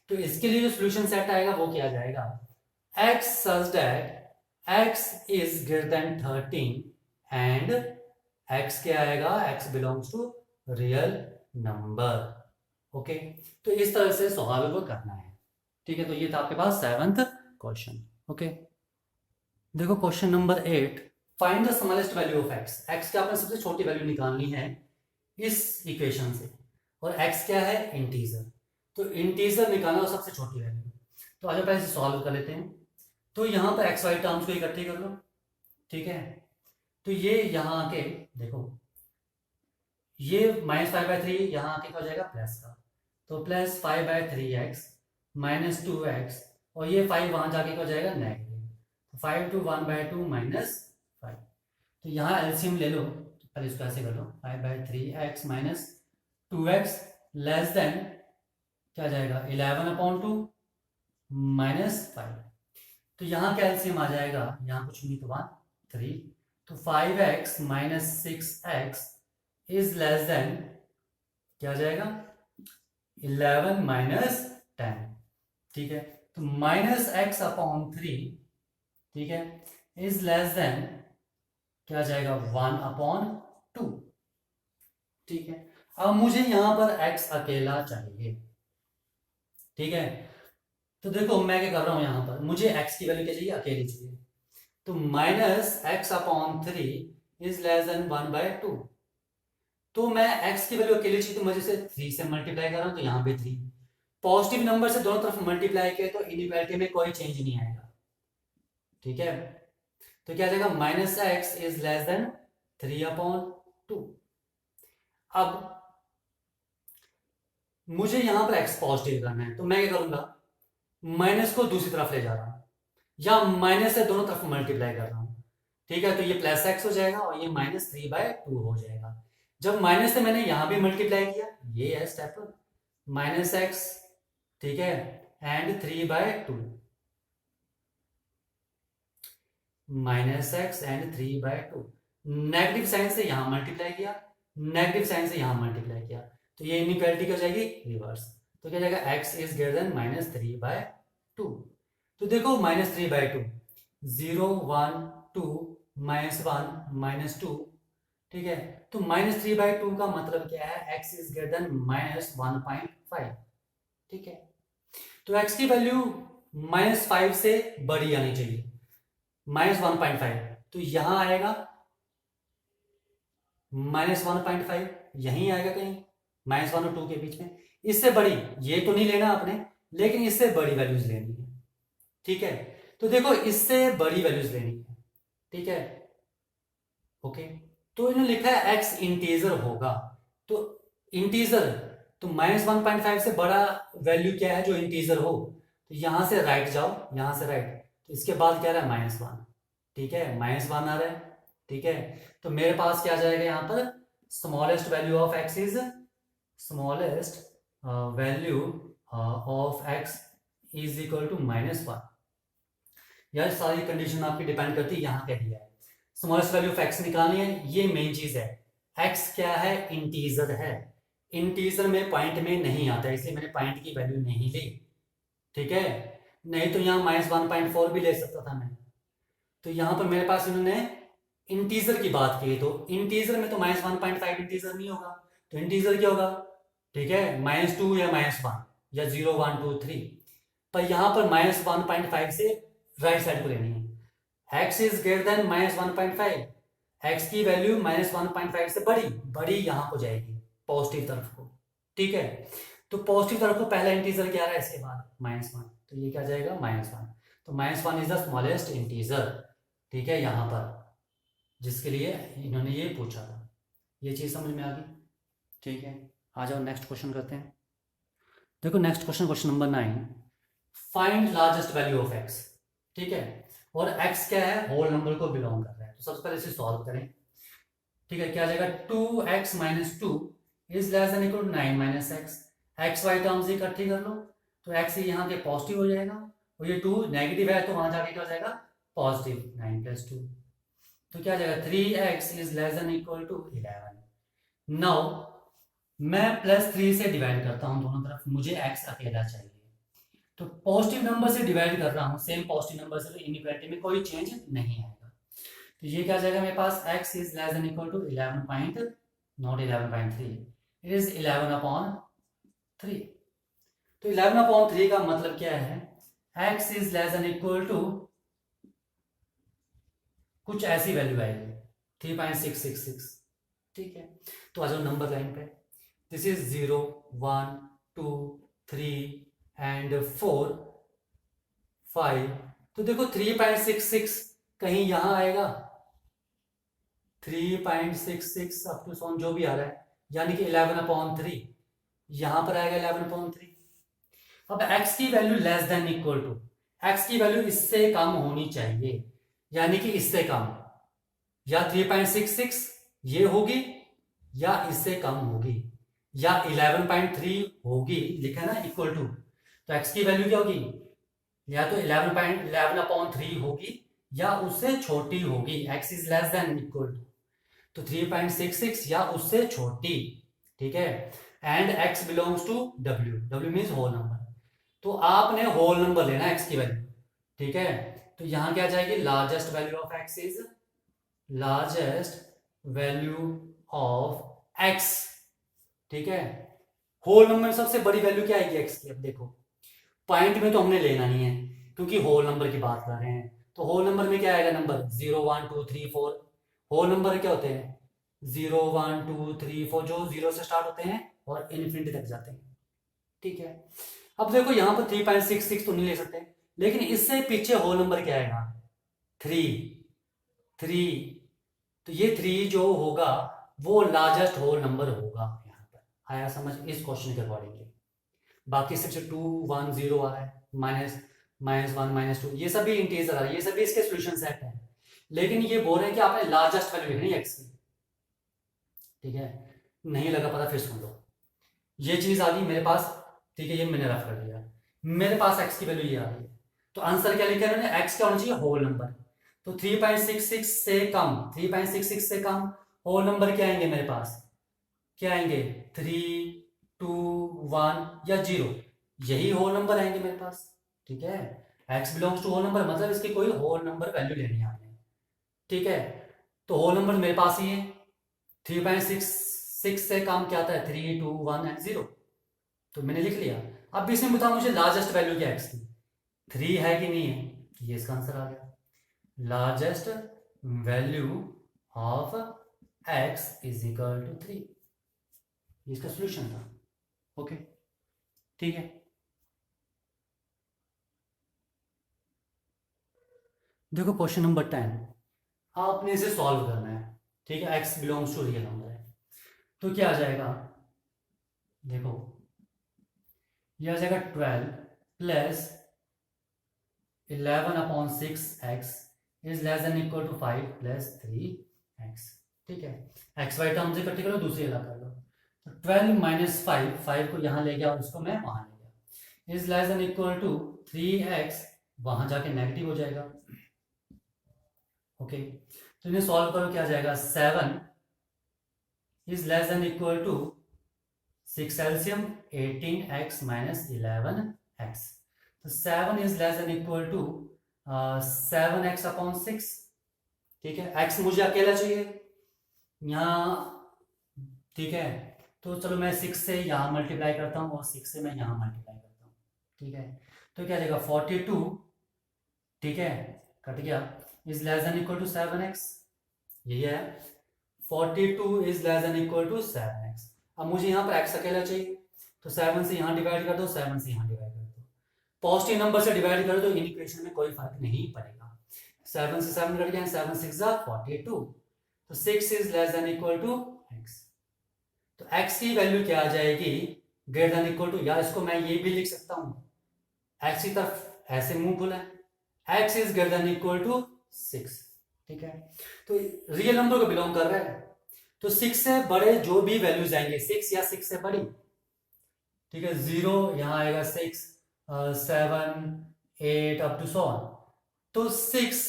तो इसके लिए जो सोल्यूशन सेट आएगा वो क्या जाएगा, x such that x is greater than 13 and x क्या आएगा, x belongs to real number। Okay, तो इस तरह से सॉल्व को करना है। ठीक है, तो ये था आपके पास 7th क्वेश्चन। ओके, देखो question number 8, find the smallest value of x। x क्या आपने सबसे छोटी वैल्यू निकालनी है इस इक्वेशन से, और x क्या है, इंटीजर। तो इंटीजर निकालना और सबसे छोटी वैल्यू। तो आइए पहले सॉल्व कर लेते हैं। तो यहाँ पर एक्स वाई टर्म्स को इकट्ठे कर लो। ठीक है, तो ये यहाँ आके देखो, ये -5/3 यहाँ आके क्या हो जाएगा, प्लस का, तो प्लस 5/3x माइनस 2x, और ये 5 वहां जाके क्या हो जाएगा, नेगेटिव, 5 to 1/2 -5। तो यहाँ एलसीएम ले लो, तो पहले इसको ऐसे कर लो, 5/3x minus 2x less than क्या जाएगा, 11/2 -5। तो यहाँ क्या एलसीएम आ जाएगा, यहाँ कुछ नहीं तो 3, तो 5x minus 6x is less then क्या जाएगा, 11 माइनस 10। ठीक है, तो -x/3, ठीक है, इज लेस देन क्या जाएगा, 1/2। ठीक है, अब मुझे यहां पर x अकेला चाहिए। ठीक है, तो देखो मैं क्या कर रहा हूं, यहां पर मुझे x की वैल्यू क्या चाहिए, अकेली चाहिए। तो -x/3 इज लेस देन 1/2। तो मैं x की वैल्यू अकेली चाहिए, तो मैं जैसे 3 से मल्टीप्लाई कर रहा हूं, तो यहां पे 3, पॉजिटिव नंबर से दोनों तरफ मल्टीप्लाई किया तो इनइक्वालिटी में कोई चेंज नहीं आएगा। ठीक है, तो क्या जाएगा, -x इज लेस देन 3/2। अब मुझे यहां पर x पॉजिटिव करना है, तो मैं क्या करूंगा, माइनस को दूसरी तरफ ले जा रहा हूं, या माइनस से दोनों तरफ मल्टीप्लाई कर रहा हूं। ठीक है, तो ये प्लस x हो जाएगा और ये -3/2 हो जाएगा। जब माइनस से मैंने यहां भी मल्टीप्लाई किया, ये है स्टेप -x, ठीक है, and 3/2, -x and 3/2, negative sign से यहां मल्टीप्लाई किया, नेगेटिव साइन से यहां मल्टीप्लाई किया, तो ये इनइक्वालिटी क्या हो जाएगी, रिवर्स। तो क्या जाएगा, x इज ग्रेटर देन -3/2। तो देखो -3/2, 0 1 2 -1 -2। ठीक है, तो -3/2 का मतलब क्या है, x इज ग्रेटर देन -1.5। ठीक है, तो x की वैल्यू -5 से बड़ी आनी चाहिए, -1.5, तो यहां आएगा -1.5, यहीं आएगा कहीं -1 और 2 के बीच में। इससे बड़ी ये तो नहीं लेना आपने, लेकिन इससे बड़ी वैल्यूज लेनी है। ठीक है, तो देखो इससे बड़ी वैल्यूज लेनी है। ठीक है, ओके, तो इन्होंने लिखा है x इंटीजर होगा, तो इंटीजर, तो -1.5 से बड़ा वैल्यू क्या है जो इंटीजर हो, तो यहां से राइट जाओ, यहां से राइट, तो इसके बाद क्या रहा है, -1। ठीक है, -1 आ रहा है। ठीक है, तो मेरे पास क्या जाएगा, यहां पर smallest value of x is, smallest value of x is equal to -1। यह सारी कंडीशन आपकी डिपेंड करती है, यहां कह दिया है स्मॉलेस्ट वैल्यू ऑफ x निकालनी है। ये मेन चीज है, x क्या है, इंटीजर है, इंटीजर में पॉइंट में नहीं आता, इसलिए मैंने पॉइंट की वैल्यू नहीं ली। ठीक है, नहीं तो यहाँ -1.4 भी ले सकता था मैं। तो यहाँ पर मेरे पास इन्होंने इंटीजर की बात की, तो इंटीजर में तो -1.5 इंटीजर नहीं होगा, तो इंटीजर क्या होगा, ठीक है, -2 या -1 या 0 1 2 3, पर यहाँ पर -1.5 से राइट साइड को लेनी है। x is greater then -1.5, x की वैल्यू -1.5 से बड़ी यहाँ को जाएगी, पॉजिटिव तरफ को। ठीक है, तो पॉजिटिव तरफ को पहला इंटीजर क्या रहा है, इसके बाद -1, तो ये क्या जाएगा, -1। तो -1 इज द स्मॉलेस्ट इंटीजर। ठीक है, यहां पर जिसके लिए इन्होंने ये पूछा था। ये चीज़ समझ में आ गई? ठीक है, आ जाओ नेक्स्ट क्वेश्चन करते हैं। देखो next question, question number 9, find largest value of x. ठीक है, और एक्स क्या है, होल नंबर को बिलोंग कर रहा है। तो सबसे पहले इसे सॉल्व करें। ठीक है, क्या आ जाएगा, 2x minus 2 is less than equal to 9 minus X. X Y terms इकट्ठी कर लो, तो एक्स यहाँ के पॉजिटिव हो जाएगा, और ये 2 नेगेटिव है तो वहां जाके क्या हो जाएगा, पॉजिटिव 9 प्लस 2। तो क्या आ जाएगा, 3x is less than equal to 11। Now मैं +3 से डिवाइड करता हूं दोनों तरफ, मुझे x अकेला चाहिए। तो पॉजिटिव नंबर से डिवाइड कर रहा हूं, सेम पॉजिटिव नंबर से, तो इनइक्वालिटी में कोई चेंज नहीं आएगा। तो ये क्या आ जाएगा मेरे पास, x is less than equal to 11 point, not 11.3, it is 11/3। तो 11/3 का मतलब क्या है, x is less than equal to कुछ ऐसी वैल्यू आएगी 3.666। ठीक है, तो आ जाओ नंबर लाइन पे। This is 0 1 2 3 and 4 5। तो देखो 3.66 कहीं यहां आएगा, 3.66 अप टू सॉन जो भी आ रहा है, यानी कि 11/3 यहां पर आएगा 11/3। अब x की value less than equal to, x की वैल्यू इससे कम होनी चाहिए, यानी कि इससे कम, या 3.66 ये होगी, या इससे कम होगी, या 11.3 होगी, लिखा है ना इक्वल टू। तो x की वैल्यू क्या होगी, या तो 11/3 होगी, या उससे छोटी होगी। x is less than equal to, तो 3.66 या उससे छोटी। ठीक है, and x belongs to w, w means whole number. तो आपने होल नंबर लेना x की वैल्यू। ठीक है, तो यहां क्या जाएगी, largest value of x is, largest value of x। ठीक है, होल नंबर में सबसे बड़ी वैल्यू क्या आएगी x की। अब देखो पॉइंट में तो हमने लेना नहीं है, क्योंकि होल नंबर की बात कर रहे हैं। तो होल नंबर में क्या आएगा नंबर, 0 1 2 3 4। होल नंबर क्या होते हैं, 0 1 2 3 4, जो 0 से स्टार्ट होते हैं और इन्फिनिटी तक जाते हैं। ठीक है, अब देखो यहां पर 3.66 तो नहीं ले सकते, लेकिन इससे पीछे होल नंबर क्या आएगा, 3। तो ये 3 जो होगा वो लार्जेस्ट होल नंबर होगा। यहाँ पर आया समझ इस क्वेश्चन के अकॉर्डिंगली। बाकी सबसे 2 1 0 आ रहा है, -1 -2, ये सभी इंटीजर आ रहा है, ये सभी इसके सॉल्यूशन सेट है। लेकिन ये बोल रहे हैं कि आपने लार्जेस्ट वैल्यू लिखनी है एक्स की। ठीक है, नहीं लगा पता फिर सुन लो। ये चीज आ गई मेरे पास। ठीक है, ये मैंने रफ कर दिया, मेरे पास एक्स की वैल्यू ये आ रही है। तो आंसर क्या लिखा है मैंने, एक्स क्या होना चाहिए, होल नंबर। तो 3.66 से कम, 3.66 से कम होल नंबर क्या आएंगे मेरे पास, क्या आएंगे, 3 2 1 या 0, यही होल नंबर आएंगे मेरे पास। ठीक है, x belongs to whole number, मतलब इसकी कोई होल नंबर वैल्यू लेनी है आपने। ठीक है, तो होल नंबर मेरे पास ही है। 3.66 से कम क्या आता है, 3 2 1 एंड 0। तो मैंने लिख लिया। अब इसमें बताओ मुझे लार्जेस्ट वैल्यू क्या है एक्स की, 3 है कि नहीं है, ये इसका आंसर आ गया। Largest value of x is equal to 3, इसका सॉल्यूशन था। ओके, ठीक है। देखो क्वेश्चन नंबर 10, आपने इसे सॉल्व करना है। ठीक है, x belongs to real number है, तो क्या आ जाएगा, देखो ये आ जाएगा 12 plus 11/6x is less than equal to 5 plus 3x। ठीक है, एक्स वाई टर्म से इकट्ठी करो, दूसरी अलग कर लो। तो 12 माइनस 5 को यहाँ ले गया और इसको मैं वहां ले गया, is less than equal to 3x, वहां जाके नेगेटिव हो जाएगा। ओके, तो इन्हें सॉल्व करो, क्या आ जाएगा, 7 is less than equal to 6 LCM 18x minus 11x। तो 7 is less than equal to 7x/6। ठीक है, x मुझे अकेला चाहिए यहाँ। ठीक है, तो चलो मैं 6 से यहाँ मल्टीप्लाई करता हूँ और 6 से मैं यहाँ मल्टीप्लाई करता हूँ। ठीक है, तो क्या जाएगा 42, ठीक है, कट गया, is less than equal to 7x, यही है। 42 is less than equal to 7x। अब मुझे यहाँ पर x अकेला चाहिए, तो 7 से यहाँ डिवाइड कर दो, 7 से यहाँ डिवाइड कर दो। पॉजिटिव नंबर से डिवाइड करो तो इन इक्वेशन में कोई फर्क नहीं पड़ेगा। 7 से 7 कट गया, 7 6 42, तो 6 is less than equal to X. तो एक्स की वैल्यू क्या आ जाएगी, ग्रेटर देन इक्वल टू, या इसको मैं ये भी लिख सकता हूं, एक्स की तरफ ऐसे मुंह खुला है, X is greater than equal to 6। ठीक है, तो रियल नंबर को बिलोंग कर रहा है, तो 6 से बड़े जो भी वैल्यूज आएंगे, 6 या 6 से बड़ी, ठीक है, 0 यहां आएगा, 6 7 8 अप टू सो ऑन, तो 6,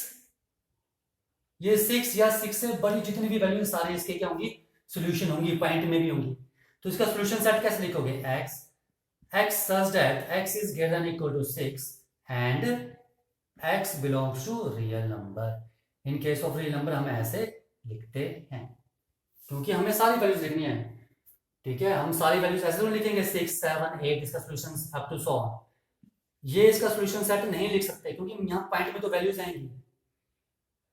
ये 6 या 6 से बड़ी जितनी भी वैल्यू सारे इसके क्या होंगी, सोल्यूशन होंगी, पॉइंट में भी होंगी। तो इसका सोल्यूशन सेट कैसे लिखोगे, x such that x is greater than equal to 6 and x belongs to real number। In case of real number हम ऐसे लिखते हैं, क्योंकि हमें सारी वैल्यूज लिखनी है। ठीक है, हम सारी वैल्यूज ऐसे तो लिखेंगे 6 7 8 इसका solution up to so on, ये इसका सोल्यूशन सेट नहीं लिख सकते क्योंकि यहाँ पॉइंट में तो वैल्यूज आएंगी।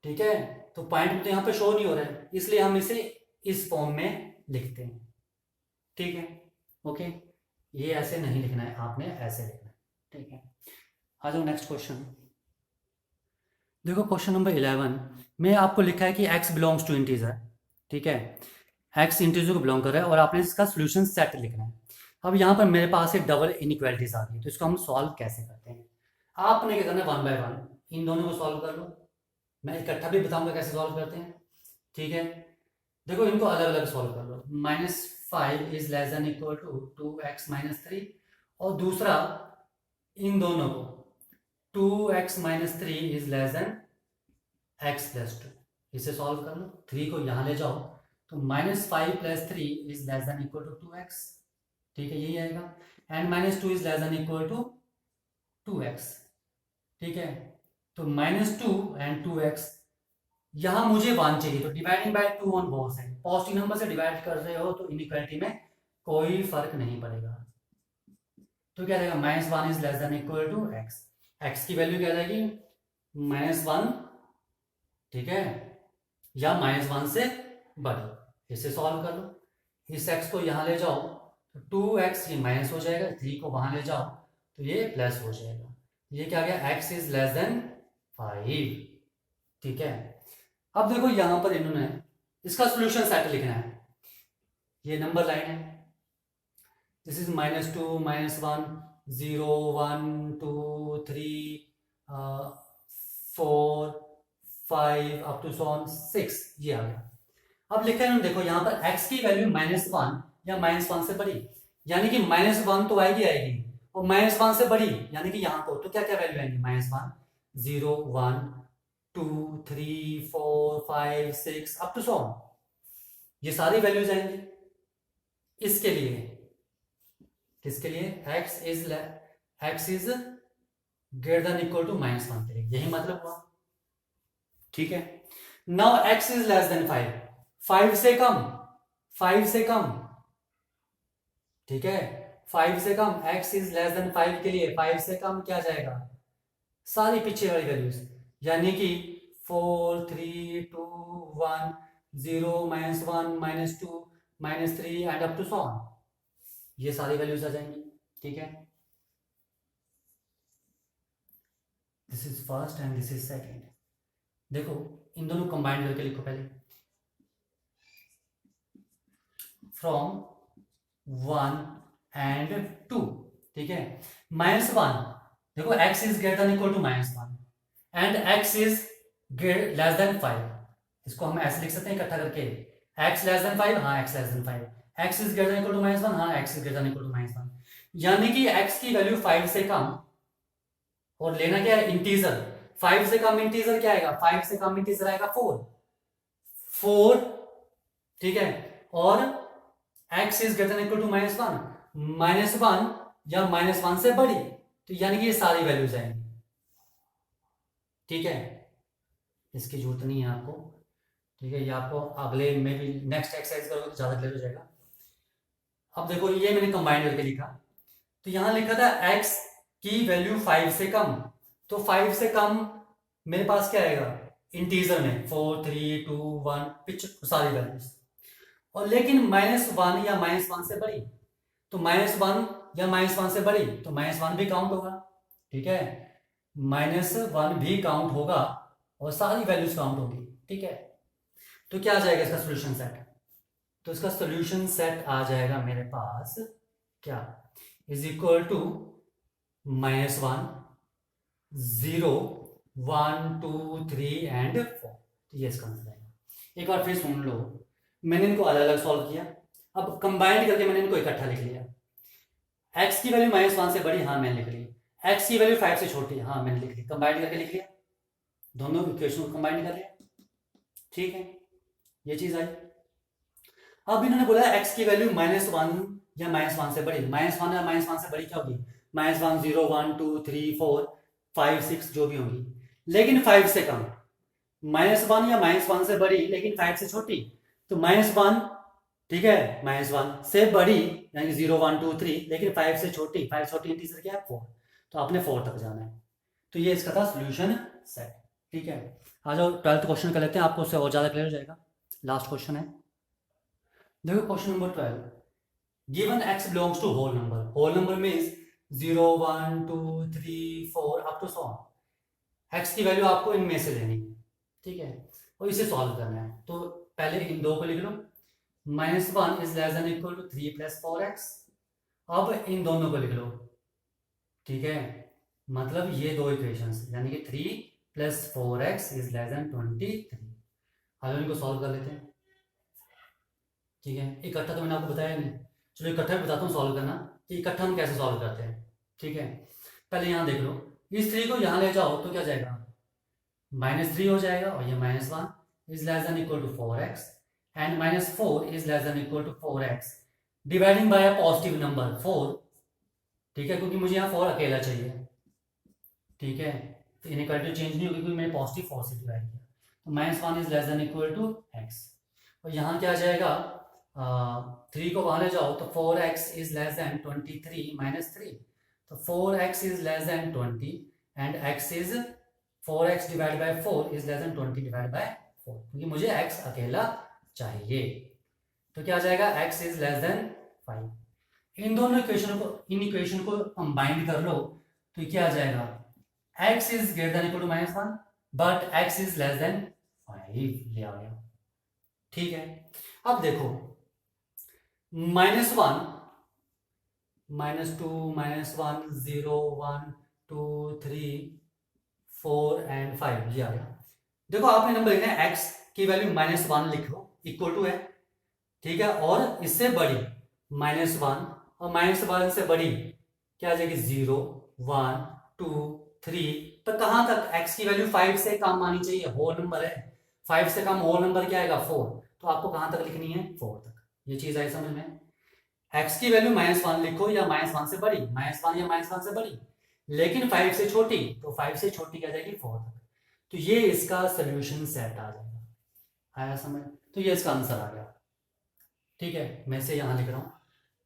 ठीक है, तो पॉइंट में तो यहाँ पे शो नहीं हो रहा है, इसलिए हम इसे इस फॉर्म में लिखते हैं। ठीक है, ओके, ये ऐसे नहीं लिखना है, आपने ऐसे लिखना है। ठीक है, आ जाओ नेक्स्ट क्वेश्चन। देखो क्वेश्चन नंबर 11 में आपको लिखा है कि x बिलोंग्स टू इंटीजर। ठीक है, x इंटीजर को बिलोंग कर रहा है और आपने इसका सोल्यूशन सेट लिखना है। अब यहाँ पर मेरे पास एक डबल इनइक्वालिटीज आ गई, तो इसको हम सॉल्व कैसे करते हैं। आपने क्या करना है, 1 बाय 1 इन दोनों को सॉल्व कर लो, मैं इकट्ठा भी बताऊंगा कैसे सॉल्व करते हैं। ठीक है, देखो इनको अलग अलग सॉल्व कर लो। -5 is less than equal to 2x - 3, और दूसरा इन दोनों को 2x - 3 is less than x + 2, इसे सॉल्व कर लो। 3 को यहां ले जाओ तो -5 + 3 is less than equal to 2x। ठीक है, यही आएगा, and -2 is less than equal to 2x। ठीक है, तो -2 एंड 2x, यहां मुझे 1 चाहिए, तो dividing by 2 on both side, positive number से डिवाइड कर रहे हो तो इनइक्वालिटी में कोई फर्क नहीं पड़ेगा। तो क्या रहेगा, -1 is less than equal to x, x की वैल्यू क्या रहेगी, -1, ठीक है, या -1 से बड़ी, इसे सॉल्व कर लो। इस x को यहां ले जाओ तो 2x ये माइनस हो जाएगा, 3 को वहां ले जाओ तो ये प्लस हो जाएगा, ये क्या गया, x इज लेस देन 5। ठीक है, अब देखो यहां पर इन्होंने इसका सोल्यूशन सेट लिखना है, ये नंबर लाइन है, दिस इज -2 -1 0 1 2 3 4 5 अप टू 6, ये आ गया। अब लिखा है देखो यहां पर x की वैल्यू -1 या -1 से बड़ी, यानी कि -1 तो आएगी और -1 से बड़ी, यानी कि यहां को तो क्या क्या वैल्यू आएंगी, -1 0 1 2 3 4 5 6 अप टू ये सारी वैल्यूज आएंगी। इसके लिए किसके लिए, x is greater than equal to -1 के लिए, यही मतलब हुआ। ठीक है, now x is less than 5, 5 से कम, 5 से कम, ठीक है, 5 से कम, x इज लेस देन 5 के लिए 5 से कम क्या जाएगा, सारी पीछे वाली वैल्यूज, यानी कि 4 3 2 1 0 -1 -2 -3 एंड अप टू ये सारी वैल्यूज आ जाएंगी। ठीक है, this is first and this is second. देखो इन दोनों कंबाइंड करके लिखो पहले, फ्रॉम 1 एंड 2। ठीक है, -1, देखो x is greater than equal to -1 and x is less than 5, इसको हम ऐसे लिख सकते हैं इकट्ठा करके, x लेस देन 5, हाँ x less than 5, x is greater than equal to -1, हाँ x is greater than equal to -1, यानी कि x की वैल्यू 5 से कम, और लेना क्या है, इंटीजर। 5 से कम इंटीजर क्या आएगा, 5 से कम इंटीजर आएगा 4। ठीक है, और x is greater than equal to -1 या -1 से बड़ी, तो यानी कि ये सारी वैल्यूज आएंगी। ठीक है, इसकी जरूरत नहीं है आपको। ठीक है, ये आपको अगले में भी नेक्स्ट एक्सरसाइज करोगे तो ज्यादा क्लियर हो जाएगा। अब देखो ये मैंने कंबाइन करके लिखा, तो यहां लिखा था x की वैल्यू 5 से कम, तो 5 से कम मेरे पास क्या आएगा, इंटीजर में 4 3 2 1 पिच सारी वैल्यूज, और लेकिन -1 या -1 से बड़ी, तो -1 या -1 से बड़ी तो -1 भी काउंट होगा। ठीक है, -1 भी काउंट होगा और सारी वैल्यूज काउंट होगी। ठीक है, तो क्या आ जाएगा इसका सोल्यूशन सेट, तो इसका सोल्यूशन सेट आ जाएगा मेरे पास क्या, इज इक्वल टू -1 0 1 2 3 एंड 4। तो ये इसका आंसर आएगा। एक बार फिर सुन लो, मैंने इनको अलग अलग सॉल्व किया, अब कंबाइंड करके मैंने इनको इकट्ठा लिख लिया। x की वैल्यू -1 से बड़ी, हाँ मैंने लिख ली। x की वैल्यू 5 से छोटी, हाँ मैंने लिख ली। कंबाइंड करके लिख लिया, दोनों इक्वेशन को कंबाइंड कर लिया, ठीक है, ये चीज आई। अब इन्होंने बोला x की वैल्यू -1 या -1 से बड़ी, -1 या -1 से बड़ी क्या होगी, -1 0 1 2 3 4 5 6 जो भी होगी, लेकिन 5 से कम। -1 या -1 से बड़ी लेकिन 5 से छोटी, तो -1, ठीक है, -1 से बड़ी यानी 0 1 2 3, लेकिन 5 से छोटी, 5 छोटी इंटीजर क्या है 4, तो आपने 4 तक जाना है। तो ये इसका था सोल्यूशन सेट, ठीक है। आ जाओ 12th क्वेश्चन कर लेते हैं, आपको उससे और ज़्यादा क्लियर हो जाएगा। लास्ट क्वेश्चन है, देखो question number 12, given x belongs to whole number means 0 1 2 3 4 up to 100। x की वैल्यू आपको इनमें से लेनी है, ठीक है, और इसे सॉल्व करना है। तो पहले इन दो को लिख लो, -1 is less than equal to 3 + 4x। अब इन दोनों को लिख लो, ठीक है, मतलब ये दो इक्वेशंस यानी कि 3 + 4x इज लेस देन 23। अब इनको सॉल्व कर लेते हैं, ठीक है। इकट्ठा तो मैंने आपको बताया नहीं, चलो इकट्ठा भी बताता हूँ सॉल्व करना कि इकट्ठा हम कैसे सॉल्व करते हैं, ठीक है। पहले यहाँ देख लो, इस 3 को यहाँ ले जाओ तो क्या जाएगा, -3 हो जाएगा, और ये -1 is less than equal to 4x and -4 is less than equal to 4x dividing by a positive number 4, ठीक है, क्योंकि मुझे यहाँ 4 अकेला चाहिए, ठीक है। तो इनइक्वालिटी चेंज नहीं होगी क्योंकि मैंने पॉजिटिव 4 से डिवाइड किया। तो -1 is less than equal to x, और यहाँ क्या आ जाएगा, 3 को वहाँ ले जाओ तो 4x इज लेस देन 23 - 3, तो 4x is less then 20 and x is 4x divide by 4 is less then 20 divide by 4, क्योंकि मुझे x अकेला चाहिए। तो क्या आ जाएगा, x इज लेस देन 5। इन दोनों इक्वेशन को, इन इक्वेशन को कंबाइंड कर लो तो क्या आ जाएगा, x is greater than equal to -1 but x is less than 5 ले आ गया, ठीक है। अब देखो -1 -2 -1 0 1 2 3 4 एंड 5 ये आ गया। देखो आपने नंबर लिखना है, x की वैल्यू -1 लिख लो, इक्वल टू है, ठीक है, और इससे बड़ी -1 और -1 से बड़ी क्या आ जाएगी 0 1 2 3, तो कहां तक x की वैल्यू 5 से कम आनी चाहिए, होल नंबर है, 5 से कम होल नंबर क्या आएगा 4, तो आपको कहां तक लिखनी है 4 तक। ये चीज आई समझ में, x की वैल्यू -1 लिखो या -1 से बड़ी, -1 या -1 से बड़ी, लेकिन 5 से छोटी, तो 5 से छोटी क्या जाएगी 4 तक। तो ये इसका सोल्यूशन सेट आ जाएगा, आया समझ, तो ये इसका आंसर आ गया, ठीक है। मैं इसे यहां लिख रहा हूं,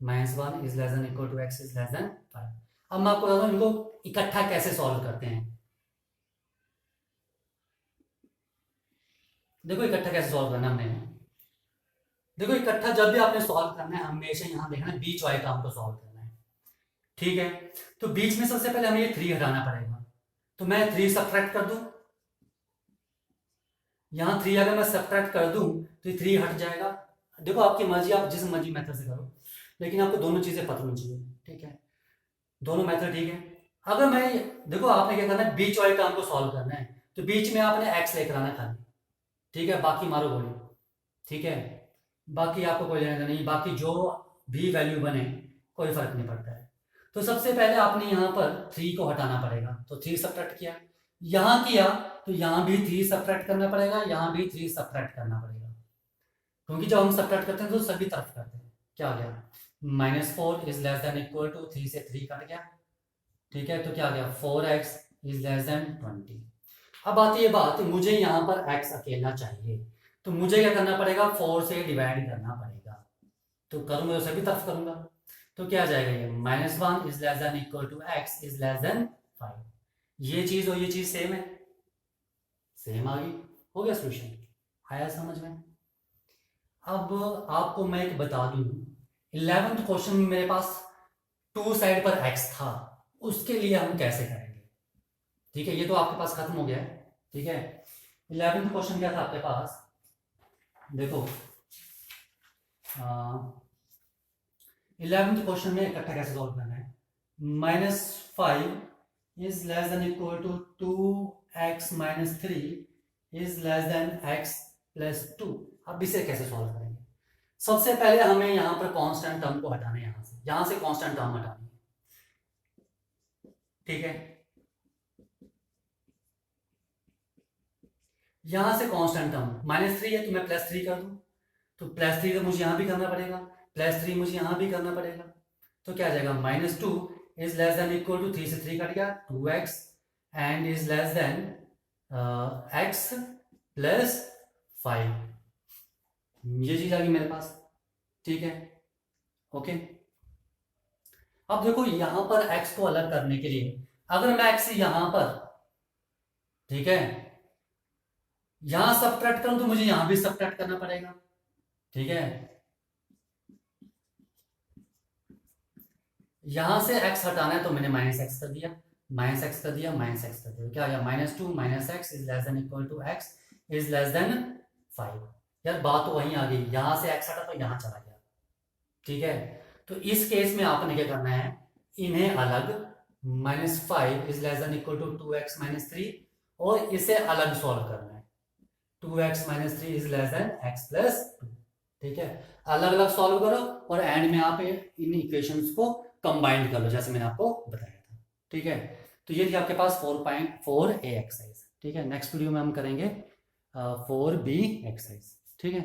-1 is less than equal to x is less than 5। अब मैं आपको बताता हूं इनको इकट्ठा कैसे सॉल्व करते हैं। देखो इकट्ठा कैसे सॉल्व करना हमने, देखो इकट्ठा जब भी आपने सॉल्व करना है हमेशा यहां देखना है बीच वाले काम को सॉल्व करना है, ठीक है। तो बीच में सबसे पहले हमें ये 3 हटाना पड़ेगा, तो मैं 3 सब्ट्रैक्ट कर दूं, यहां 3 अगर मैं सब्ट्रैक्ट कर दूं तो ये 3 हट जाएगा। देखो आपकी मर्जी, आप जिस मर्जी मेथड से करो, लेकिन आपको दोनों चीजें पता होनी चाहिए, ठीक है, दोनों मेथड ठीक है। अगर मैं, देखो आपने क्या करना है, बीच वाले काम को सॉल्व करना है, तो बीच में आपने x लेकर आना खाली, ठीक है, बाकी मारो गोली, ठीक है, बाकी आपको कोई लेना नहीं, बाकी जो भी वैल्यू बने कोई फर्क नहीं पड़ता है। तो सबसे पहले आपने यहाँ पर 3 को हटाना पड़ेगा, तो 3 सब्ट्रैक्ट किया, यहाँ किया तो यहाँ भी 3 सब्ट्रैक्ट करना पड़ेगा, यहाँ भी 3 सब्ट्रैक्ट करना पड़ेगा, क्योंकि जब हम सब्ट्रैक्ट करते हैं तो सभी तरफ करते हैं। क्या आ गया, -4 is less than equal to 3 से 3 कट गया, ठीक है, तो क्या आ गया 4x इज लेस देन 20। अब आती है बात, मुझे यहाँ पर x अकेला चाहिए, तो मुझे क्या करना पड़ेगा, 4 से डिवाइड करना पड़ेगा, तो करूंगा तो सभी तरफ करूंगा, तो क्या आ जाएगा ये -1 is less than equal to x is less than 5। ये चीज और ये चीज सेम है, सेम आ गई, हो गया सोल्यूशन, आया समझ में। अब आपको मैं एक बता दूं, 11th क्वेश्चन में मेरे पास 2 साइड पर x था, उसके लिए हम कैसे करेंगे, ठीक है, ये तो आपके पास खत्म हो गया है, ठीक है। 11th क्वेश्चन क्या था आपके पास, देखो 11th क्वेश्चन में इकट्ठा कैसे सॉल्व करना है। -5 is less than equal to 2x minus 3 is less than x plus 2। अब इसे कैसे सॉल्व करेंगे। सबसे पहले हमें यहां पर कांस्टेंट टर्म को हटाना है, यहां से कांस्टेंट टर्म हटानी है, ठीक है। यहां से कांस्टेंट टर्म -3 है तो मैं +3 कर दूं, तो +3 तो मुझे यहां भी करना पड़ेगा, +3 मुझे यहां भी करना पड़ेगा, तो क्या आ जाएगा -2 is less than equal to 3 से 3 कट गया 2x and is less than x plus 5। ये चीज आ गई मेरे पास, ठीक है, ओके। अब देखो यहां पर x को अलग करने के लिए अगर मैं x यहां पर, ठीक है, यहां सबट्रैक्ट करूं तो मुझे यहां भी सबट्रैक्ट करना पड़ेगा, ठीक है। यहां से x हटाना है तो मैंने -x कर दिया, -x कर दिया, -x कर दिया, क्या आ गया -2 -x is less than equal to x is less than 5। यार बात तो वहीं आ गई, यहां से x हटा तो यहां चला गया, ठीक है। तो इस केस में आपने क्या करना है, इन्हें अलग, -5 is less than equal to 2x minus 3 और इसे अलग सॉल्व करना है, 2x minus 3 is less than x plus 2, ठीक है। अलग अलग सॉल्व करो और एंड में आप इन इक्वेशंस को कंबाइंड कर लो जैसे मैंने आपको बताया था, ठीक है। तो ये थी आपके पास 4.4a एक्सरसाइज, ठीक है। नेक्स्ट वीडियो में हम करेंगे 4b एक्सरसाइज, ठीक है।